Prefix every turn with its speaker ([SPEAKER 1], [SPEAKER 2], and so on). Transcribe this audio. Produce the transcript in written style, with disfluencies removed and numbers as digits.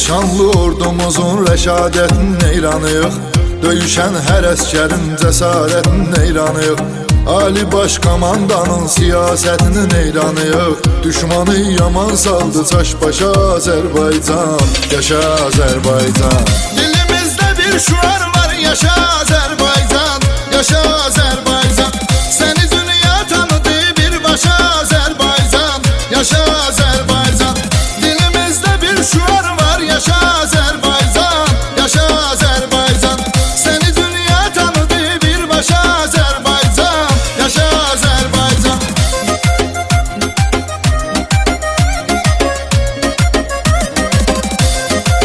[SPEAKER 1] şanlı ordumuzun rəşadətin neyranıyıq. Döyüşən hər əskərin cəsarətin neyranıyıq. Ali baş komandanın siyasətinin neyranıyıq. Düşmanı yaman saldı çaş başa Azərbaycan. Yaşa Azərbaycan. Dilimizdə bir şuar var, yaşa Azərbaycan. Yaşa Azərbaycan. Səni dünya tanıdı birbaşa Azərbaycan. Yaşa Azərbaycan. Dilimizdə bir şuar